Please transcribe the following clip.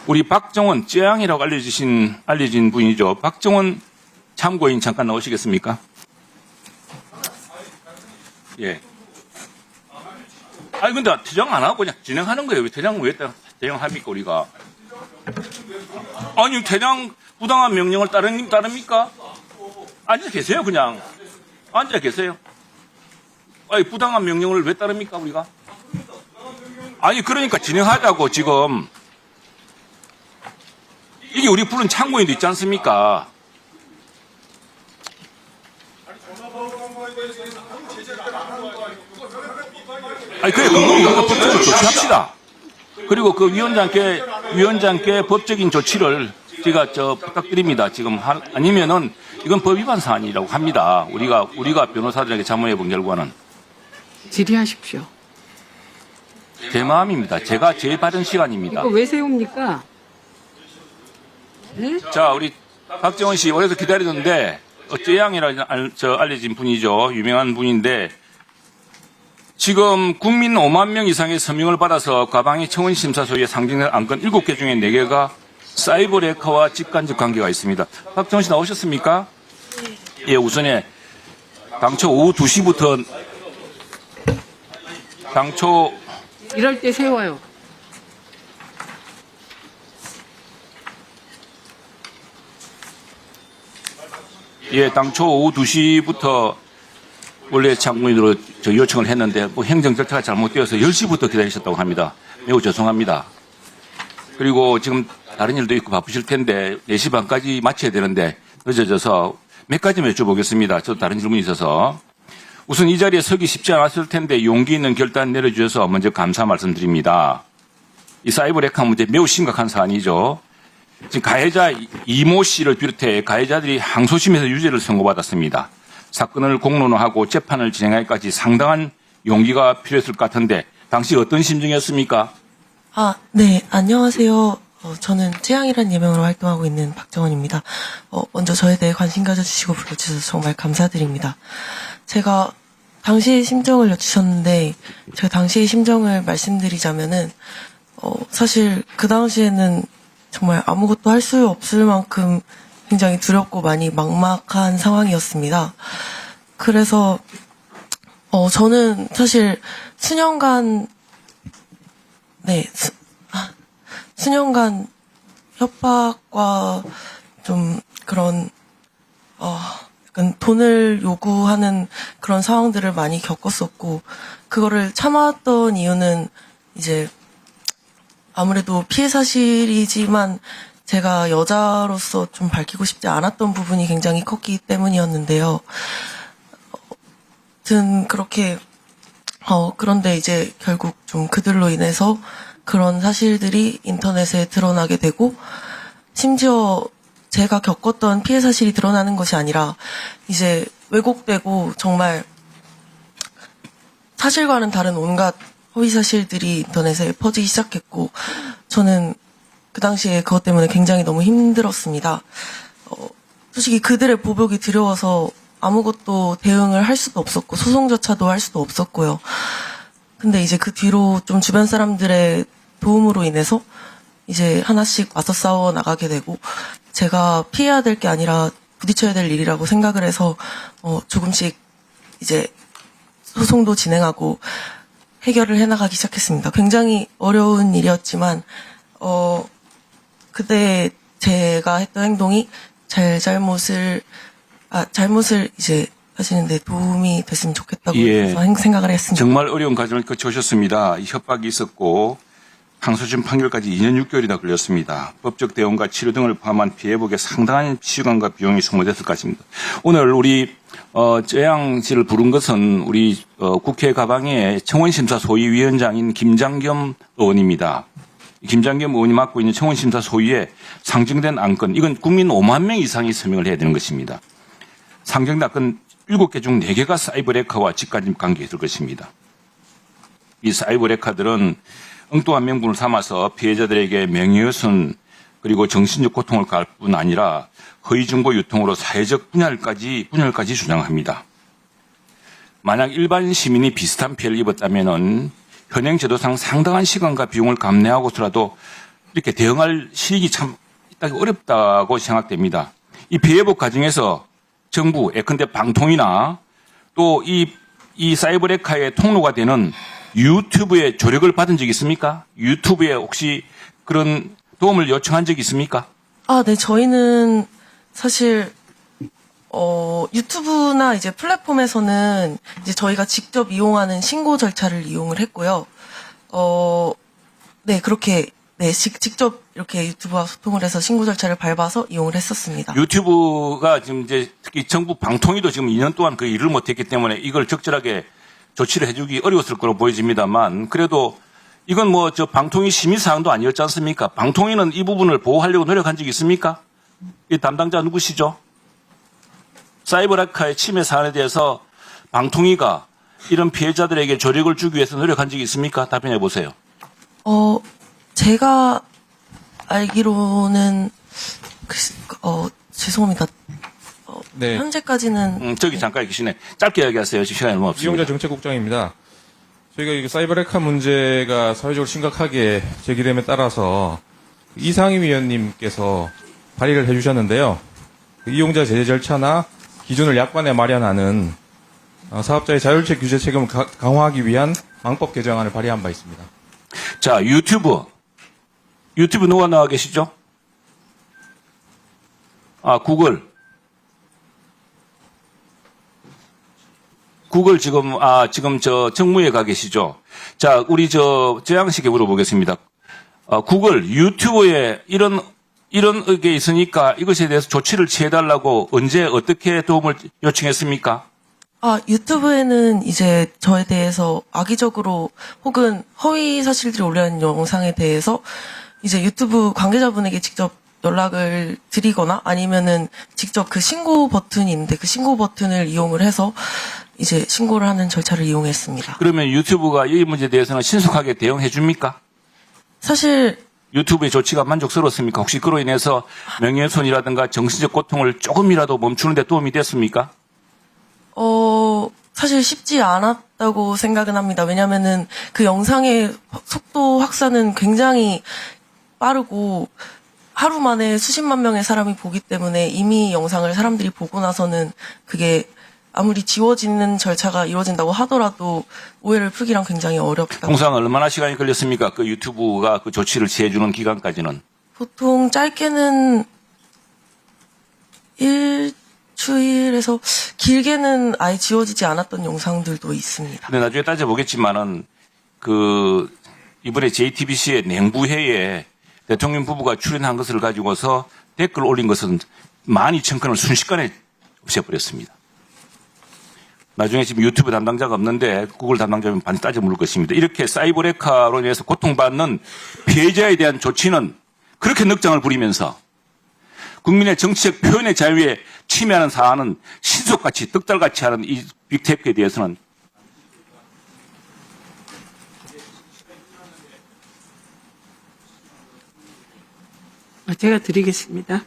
우리 박정원 쯔양이라고 알려진 분이죠. 박정원 참고인 잠깐 나오시겠습니까? 예. 아니 근데 퇴장 안 하고 그냥 진행하는 거예요. 왜 퇴장을 왜 퇴장합니까 우리가? 아니 퇴장 부당한 명령을 따릅니까? 앉아 계세요 그냥. 앉아 계세요. 아니 부당한 명령을 왜 따릅니까 우리가? 아니 그러니까 진행하자고 지금. 이게 우리 부른 참고인도 있지 않습니까? 아니 그래 그거 법적으로 조치합시다. 그리고 그 위원장께 법적인 조치를 제가 부탁드립니다. 지금 아니면은 이건 법 위반 사안이라고 합니다. 우리가 변호사들에게 자문해 본 결과는 질의하십시오. 제 마음입니다. 제가 제 발언 시간입니다. 이거 왜 세웁니까? 네? 자, 우리 박정원 씨 오래서 기다리는데 쯔양이라 알려진 분이죠. 유명한 분인데 지금 국민 5만 명 이상의 서명을 받아서 가방의 청원심사 소위에 상정된 안건 7개 중에 4개가 사이버 레카와 직간접 관계가 있습니다. 박정원 씨 나오셨습니까? 예, 우선에 당초 오후 2시부터 이럴 때 세워요. 예, 당초 오후 2시부터 원래 참고인으로 요청을 했는데 뭐 행정 절차가 잘못되어서 10시부터 기다리셨다고 합니다. 매우 죄송합니다. 그리고 지금 다른 일도 있고 바쁘실 텐데 4시 반까지 마쳐야 되는데 늦어져서 몇 가지만 여쭤보겠습니다. 저도 다른 질문이 있어서. 우선 이 자리에 서기 쉽지 않았을 텐데 용기 있는 결단 내려주셔서 먼저 감사 말씀드립니다. 이 사이버 레카 문제 매우 심각한 사안이죠. 지금 가해자 이모 씨를 비롯해 가해자들이 항소심에서 유죄를 선고받았습니다. 사건을 공론화하고 재판을 진행하기까지 상당한 용기가 필요했을 것 같은데 당시 어떤 심정이었습니까? 네, 안녕하세요. 저는 쯔양이라는 예명으로 활동하고 있는 박정원입니다. 먼저 저에 대해 관심 가져주시고 불러주셔서 정말 감사드립니다. 제가 당시의 심정을 여쭈셨는데 제가 당시의 심정을 말씀드리자면은 사실 그 당시에는 정말 아무것도 할 수 없을 만큼 굉장히 두렵고 많이 막막한 상황이었습니다. 그래서 저는 사실 수년간 협박과 좀 그런 약간 돈을 요구하는 그런 상황들을 많이 겪었었고 그거를 참아왔던 이유는 이제 아무래도 피해 사실이지만 제가 여자로서 좀 밝히고 싶지 않았던 부분이 굉장히 컸기 때문이었는데요. 아무튼 그렇게 그런데 이제 결국 좀 그들로 인해서 그런 사실들이 인터넷에 드러나게 되고 심지어 제가 겪었던 피해 사실이 드러나는 것이 아니라 이제 왜곡되고 정말 사실과는 다른 온갖 허위 사실들이 인터넷에 퍼지기 시작했고 저는 그 당시에 그것 때문에 굉장히 너무 힘들었습니다. 솔직히 그들의 보복이 두려워서 아무것도 대응을 할 수도 없었고 소송조차도 할 수도 없었고요. 근데 이제 그 뒤로 좀 주변 사람들의 도움으로 인해서 이제 하나씩 맞서 싸워 나가게 되고 제가 피해야 될 게 아니라 부딪혀야 될 일이라고 생각을 해서 조금씩 이제 소송도 진행하고 해결을 해나가기 시작했습니다. 굉장히 어려운 일이었지만 그때 제가 했던 행동이 잘못을 이제 하시는데 도움이 됐으면 좋겠다고 생각을 했습니다. 정말 어려운 과정을 거쳐오셨습니다. 협박이 있었고 항소심 판결까지 2년 6개월이나 걸렸습니다. 법적 대응과 치료 등을 포함한 피해복에 상당한 시간과 비용이 소모됐을 것입니다. 오늘 우리 쯔양 씨를 부른 것은 우리 국회 가방의 청원심사 소위위원장인 김장겸 의원입니다. 김장겸 의원이 맡고 있는 청원심사 소위에 상정된 안건, 이건 국민 5만 명 이상이 서명을 해야 되는 것입니다. 상정된 안건 7개 중 4개가 사이버 레카와 직간접 관계가 있을 것입니다. 이 사이버 레카들은 엉뚱한 명분을 삼아서 피해자들에게 명예훼손 그리고 정신적 고통을 가할 뿐 아니라 허위 정보 유통으로 사회적 분열까지 주장합니다. 만약 일반 시민이 비슷한 피해를 입었다면은 현행 제도상 상당한 시간과 비용을 감내하고서라도 이렇게 대응할 실익이 참 딱 어렵다고 생각됩니다. 이 피해복 과정에서 정부, 예컨대 방통위나 또 이 사이버레카의 통로가 되는 유튜브의 조력을 받은 적이 있습니까? 유튜브에 혹시 그런 도움을 요청한 적이 있습니까? 아, 네, 저희는 사실 유튜브나 이제 플랫폼에서는 이제 저희가 직접 이용하는 신고 절차를 이용을 했고요. 네, 그렇게 네, 직접 이렇게 유튜브와 소통을 해서 신고 절차를 밟아서 이용을 했었습니다. 유튜브가 지금 이제 특히 정부 방통위도 지금 2년 동안 그 일을 못했기 때문에 이걸 적절하게 조치를 해주기 어려웠을 거로 보여집니다만 그래도 이건 뭐 저 방통위 심의 사항도 아니었지 않습니까? 방통위는 이 부분을 보호하려고 노력한 적이 있습니까? 이 담당자 누구시죠? 사이버레카의 침해 사안에 대해서 방통위가 이런 피해자들에게 조력을 주기 위해서 노력한 적이 있습니까? 답변해 보세요. 제가 알기로는 죄송합니다. 네. 현재까지는 저기 잠깐 계시네. 짧게 이야기하세요. 지금 시간이 너무 없습니다. 이용자 정책국장입니다. 저희가 이게 사이버레카 문제가 사회적으로 심각하게 제기됨에 따라서 이상희 위원님께서 발의를 해주셨는데요. 이용자 제재 절차나 기준을 약관에 마련하는 사업자의 자율체 규제 책임을 강화하기 위한 망법 개정안을 발의한 바 있습니다. 자, 유튜브 누가 나와 계시죠? 아, 구글 지금 저 정무에 가 계시죠? 자, 우리 재양 씨께 물어보겠습니다. 구글 유튜브에 이런 게 있으니까 이것에 대해서 조치를 취해달라고 언제 어떻게 도움을 요청했습니까? 유튜브에는 이제 저에 대해서 악의적으로 혹은 허위 사실들이 올라온 영상에 대해서 이제 유튜브 관계자분에게 직접 연락을 드리거나 아니면은 직접 그 신고 버튼이 있는데 그 신고 버튼을 이용을 해서 이제 신고를 하는 절차를 이용했습니다. 그러면 유튜브가 이 문제에 대해서는 신속하게 대응해 줍니까? 사실 유튜브의 조치가 만족스럽습니까? 혹시 그로 인해서 명예훼손이라든가 정신적 고통을 조금이라도 멈추는 데 도움이 됐습니까? 사실 쉽지 않았다고 생각은 합니다. 왜냐면은 그 영상의 속도 확산은 굉장히 빠르고 하루 만에 수십만 명의 사람이 보기 때문에 이미 영상을 사람들이 보고 나서는 그게 아무리 지워지는 절차가 이루어진다고 하더라도 오해를 풀기란 굉장히 어렵다고. 통상 얼마나 시간이 걸렸습니까? 그 유튜브가 그 조치를 취해주는 기간까지는. 보통 짧게는 일주일에서 길게는 아예 지워지지 않았던 영상들도 있습니다. 근데 나중에 따져보겠지만은 이번에 JTBC의 냉부회에 대통령 부부가 출연한 것을 가지고서 댓글 올린 것은 12,000건을 순식간에 없애버렸습니다. 나중에 지금 유튜브 담당자가 없는데 구글 담당자면 반드시 따져 물을 것입니다. 이렇게 사이버레카로 인해서 고통받는 피해자에 대한 조치는 그렇게 넉장을 부리면서 국민의 정치적 표현의 자유에 침해하는 사안은 신속같이 떡달같이 하는 이 빅테크에 대해서는 제가 드리겠습니다.